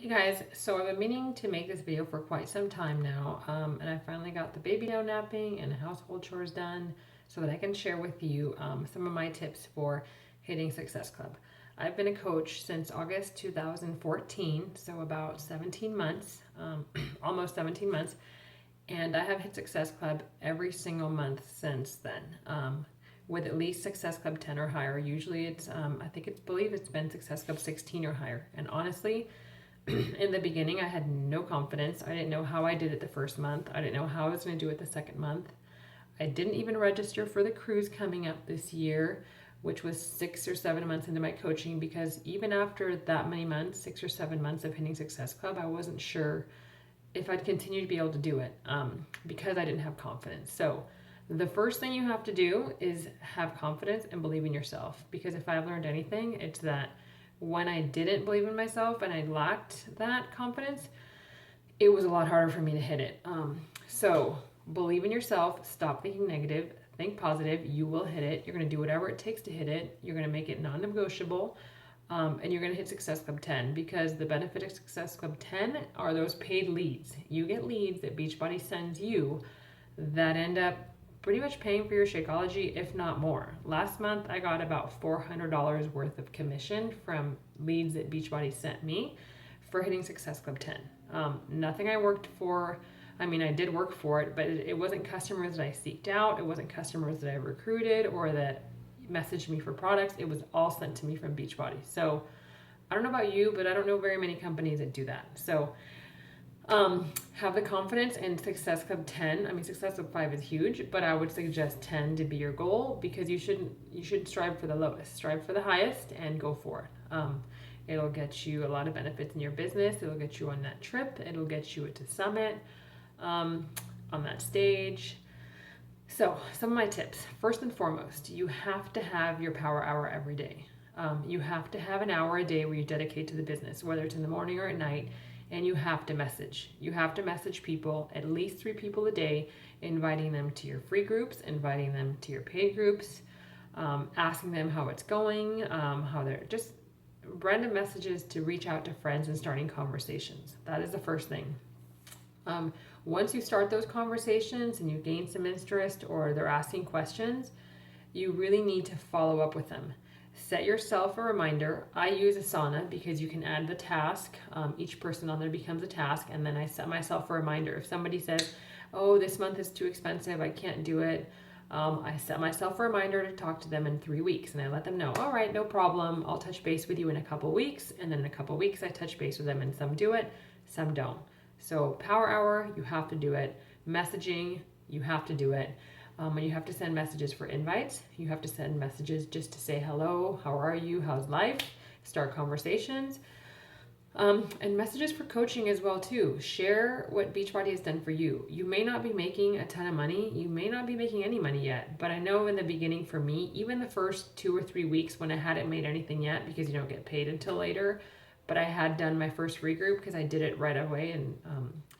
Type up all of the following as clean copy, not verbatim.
Hey guys, so I've been meaning to make this video for quite some time now, and I finally got the baby now napping and household chores done so that I can share with you some of my tips for hitting Success Club. I've been a coach since August 2014, so about 17 months, almost 17 months, and I have hit Success Club every single month since then. With at least Success Club 10 or higher. Usually it's, believe it's been Success Club 16 or higher. And honestly, in the beginning, I had no confidence. I didn't know how I did it the first month. I didn't know how I was going to do it the second month. I didn't even register for the cruise coming up this year, which was 6 or 7 months into my coaching, because even after that many months, 6 or 7 months of hitting Success Club, I wasn't sure if I'd continue to be able to do it because I didn't have confidence. So the first thing you have to do is have confidence and believe in yourself, because if I've learned anything, it's that when I didn't believe in myself and I lacked that confidence, it was a lot harder for me to hit it. So believe in yourself, stop thinking negative, think positive. You will hit it. You're going to do whatever it takes to hit it. You're going to make it non-negotiable. And you're going to hit Success Club 10, because the benefit of Success Club 10 are those paid leads. You get leads that Beachbody sends you that end up pretty much paying for your Shakeology, if not more. Last month, I got about $400 worth of commission from leads that Beachbody sent me for hitting Success Club 10. Nothing I worked for. I mean, I did work for it, but it wasn't customers that I seeked out. It wasn't customers that I recruited or that messaged me for products. It was all sent to me from Beachbody. So I don't know about you, but I don't know very many companies that do that. So have the confidence, and Success Club 10. I mean, Success Club 5 is huge, but I would suggest 10 to be your goal, because you should strive for the lowest, strive for the highest, and go for it. It'll get you a lot of benefits in your business. It'll get you on that trip. It'll get you to Summit, on that stage. So some of my tips. First and foremost, you have to have your power hour every day. You have to have an hour a day where you dedicate to the business, whether it's in the morning or at night. And you have to message. You have to message people, at least 3 people a day, inviting them to your free groups, inviting them to your paid groups, asking them how it's going, how they're just random messages to reach out to friends and starting conversations. That is the first thing. Once you start those conversations and you gain some interest or they're asking questions, you really need to follow up with them. Set yourself a reminder. I use Asana because you can add the task. Each person on there becomes a task, and then I set myself a reminder. If somebody says, oh, this month is too expensive, I can't do it, I set myself a reminder to talk to them in 3 weeks, and I let them know, all right, no problem, I'll touch base with you in a couple weeks, and then in a couple weeks I touch base with them, and some do it, some don't. So power hour, you have to do it. Messaging, you have to do it. And you have to send messages for invites. You have to send messages just to say hello, how are you, how's life, start conversations. And messages for coaching as well too. Share what Beachbody has done for you. You may not be making a ton of money. You may not be making any money yet. But I know in the beginning for me, even the first 2 or 3 weeks when I hadn't made anything yet, because you don't get paid until later, but I had done my first free group because I did it right away and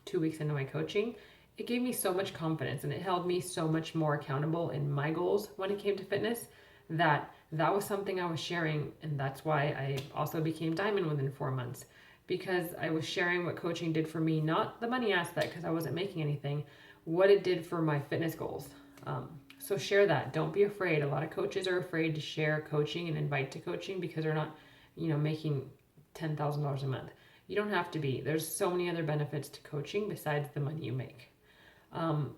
2 weeks into my coaching. It gave me so much confidence, and it held me so much more accountable in my goals when it came to fitness, that was something I was sharing. And that's why I also became Diamond within 4 months, because I was sharing what coaching did for me, not the money aspect because I wasn't making anything, what it did for my fitness goals. So share that. Don't be afraid. A lot of coaches are afraid to share coaching and invite to coaching because they're not, making $10,000 a month. You don't have to be. There's so many other benefits to coaching besides the money you make.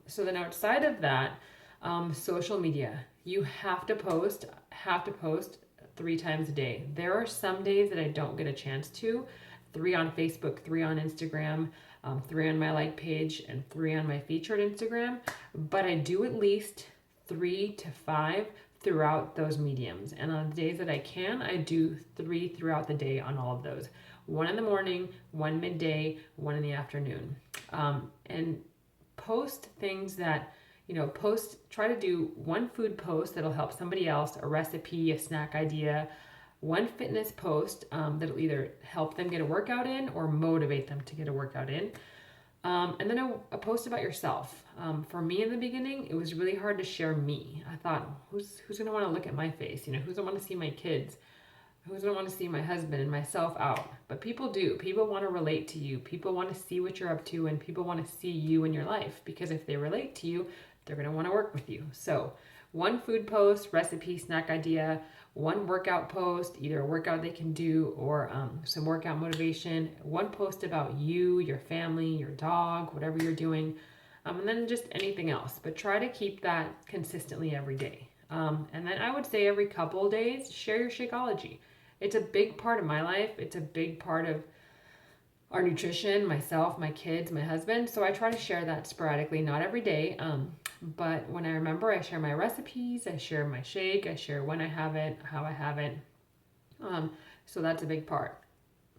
So then outside of that, social media, you have to post 3 times a day. There are some days that I don't get a chance to. 3 on Facebook, 3 on Instagram, 3 on my like page, and 3 on my featured Instagram. But I do at least 3 to 5 throughout those mediums. And on the days that I can, I do 3 throughout the day on all of those. 1 in the morning, 1 midday, 1 in the afternoon. And post things that, try to do 1 food post that'll help somebody else, a recipe, a snack idea, 1 fitness post that'll either help them get a workout in or motivate them to get a workout in. And then a post about yourself. For me in the beginning, it was really hard to share me. I thought, who's going to want to look at my face? Who's going to want to see my kids? Who doesn't want to see my husband and myself out? But people do. People want to relate to you. People want to see what you're up to, and people want to see you in your life, because if they relate to you, they're going to want to work with you. So one food post, recipe, snack idea, one workout post, either a workout they can do or some workout motivation, one post about you, your family, your dog, whatever you're doing, and then just anything else. But try to keep that consistently every day. And then I would say every couple of days, share your Shakeology. It's a big part of my life. It's a big part of our nutrition, myself, my kids, my husband. So I try to share that sporadically, not every day. But when I remember, I share my recipes, I share my shake, I share when I have it, how I have it. So that's a big part.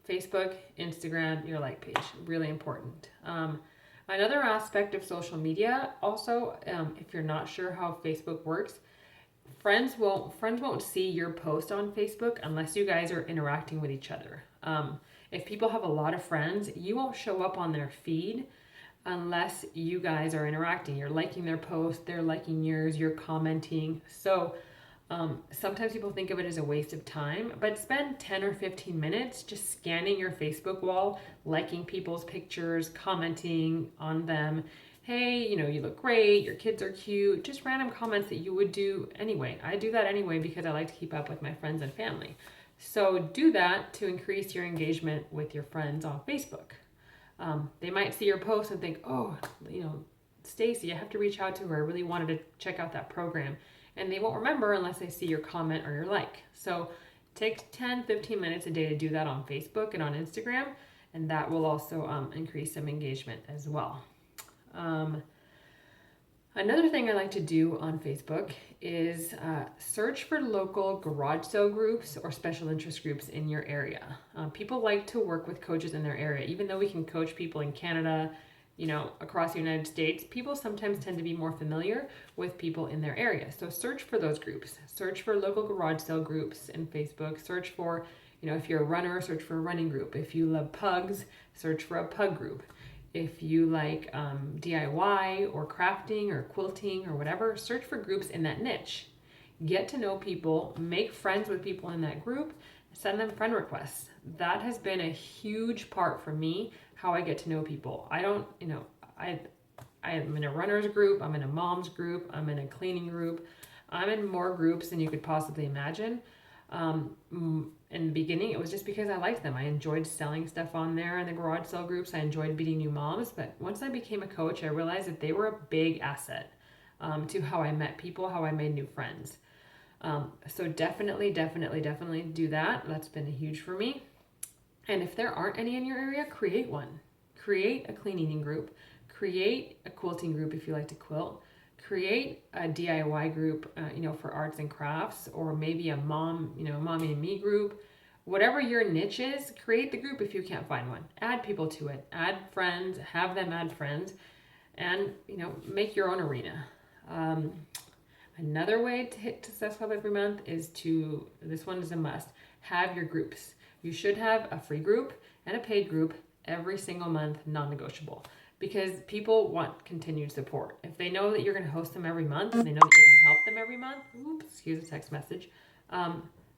Facebook, Instagram, your like page, really important. Another aspect of social media, also, if you're not sure how Facebook works, friends won't see your post on Facebook unless you guys are interacting with each other. If people have a lot of friends, you won't show up on their feed unless you guys are interacting. You're liking their post, they're liking yours, you're commenting. So sometimes people think of it as a waste of time, but spend 10 or 15 minutes just scanning your Facebook wall, liking people's pictures, commenting on them. Hey, you look great, your kids are cute, just random comments that you would do anyway. I do that anyway because I like to keep up with my friends and family. So do that to increase your engagement with your friends on Facebook. They might see your post and think, oh, Stacy, I have to reach out to her. I really wanted to check out that program. And they won't remember unless they see your comment or your like. So take 10, 15 minutes a day to do that on Facebook and on Instagram, and that will also increase some engagement as well. Another thing I like to do on Facebook is search for local garage sale groups or special interest groups in your area. People like to work with coaches in their area. Even though we can coach people in Canada, across the United States, people sometimes tend to be more familiar with people in their area. So search for those groups. Search for local garage sale groups in Facebook. Search for, if you're a runner, search for a running group. If you love pugs, search for a pug group. If you like DIY or crafting or quilting or whatever, search for groups in that niche. Get to know people, make friends with people in that group, send them friend requests. That has been a huge part for me, how I get to know people. I'm in a runner's group, I'm in a mom's group, I'm in a cleaning group. I'm in more groups than you could possibly imagine. In the beginning, it was just because I liked them. I enjoyed selling stuff on there in the garage sale groups. I enjoyed meeting new moms. But once I became a coach, I realized that they were a big asset to how I met people, how I made new friends. So definitely do that. That's been huge for me. And if there aren't any in your area, create one. Create a clean eating group. Create a quilting group if you like to quilt. Create a DIY group, for arts and crafts, or maybe a mommy and me group. Whatever your niche is, create the group if you can't find one. Add people to it. Add friends. Have them add friends. And, make your own arena. Another way to hit Success Club every month is this one is a must, have your groups. You should have a free group and a paid group every single month, non-negotiable, because people want continued support. If they know that you're going to host them every month, and they know that you're going to help them every month, excuse a text message,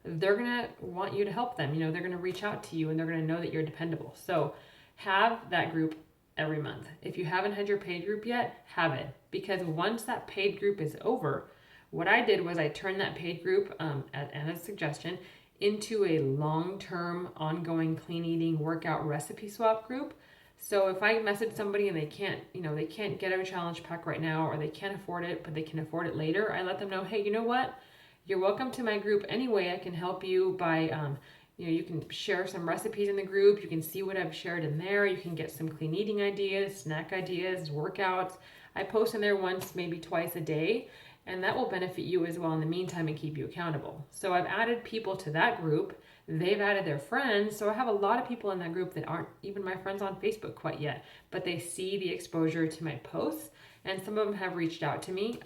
they're going to want you to help them. They're going to reach out to you and they're going to know that you're dependable. So have that group every month. If you haven't had your paid group yet, have it, because once that paid group is over, what I did was I turned that paid group, at Anna's suggestion, into a long-term, ongoing clean eating workout recipe swap group. So if I message somebody and they can't get a challenge pack right now, or they can't afford it, but they can afford it later, I let them know, hey, you know what? You're welcome to my group anyway. I can help you by, you can share some recipes in the group. You can see what I've shared in there. You can get some clean eating ideas, snack ideas, workouts. I post in there once, maybe twice a day, and that will benefit you as well in the meantime and keep you accountable. So I've added people to that group. They've added their friends. So I have a lot of people in that group that aren't even my friends on Facebook quite yet, but they see the exposure to my posts, and some of them have reached out to me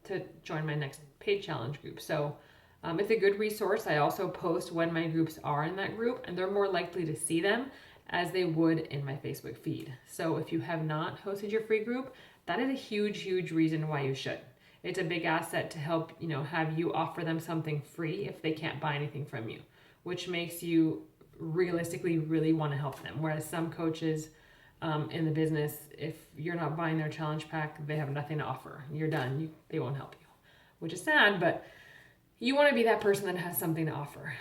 to join my next paid challenge group. So it's a good resource. I also post when my groups are in that group, and they're more likely to see them as they would in my Facebook feed. So if you have not hosted your free group, that is a huge reason why you should. It's a big asset to help, have you offer them something free if they can't buy anything from you, which makes you realistically really want to help them. Whereas some coaches in the business, if you're not buying their challenge pack, they have nothing to offer. You're done. They won't help you, which is sad, but you want to be that person that has something to offer.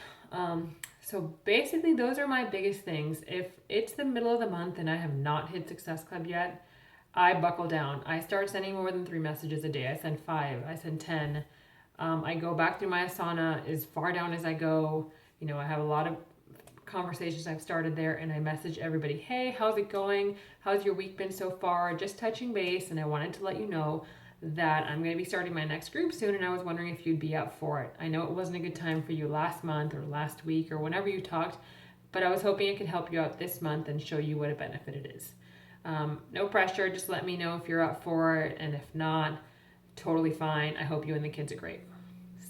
So basically, those are my biggest things. If it's the middle of the month and I have not hit Success Club yet, I buckle down. I start sending more than 3 messages a day. I send 5, I send 10. I go back through my Asana as far down as I go. You know, I have a lot of conversations I've started there, and I message everybody, hey, how's it going? How's your week been so far? Just touching base, and I wanted to let you know that I'm going to be starting my next group soon, and I was wondering if you'd be up for it. I know it wasn't a good time for you last month or last week or whenever you talked, but I was hoping it could help you out this month and show you what a benefit it is. No pressure, just let me know if you're up for it, and if not, totally fine. I hope you and the kids are great.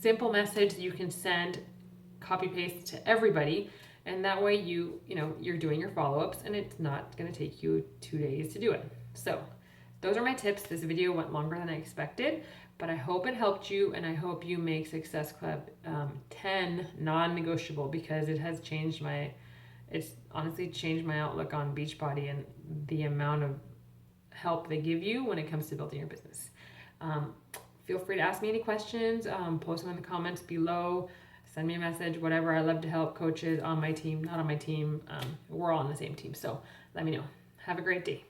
Simple message that you can send, copy paste to everybody, and that way you're doing your follow-ups, and it's not going to take you 2 days to do it. So those are my tips. This video went longer than I expected, but I hope it helped you, and I hope you make Success Club 10 non-negotiable, because it's honestly changed my outlook on Beachbody and the amount of help they give you when it comes to building your business. Feel free to ask me any questions, post them in the comments below, send me a message, whatever. I love to help coaches on my team, not on my team. We're all on the same team, so let me know. Have a great day.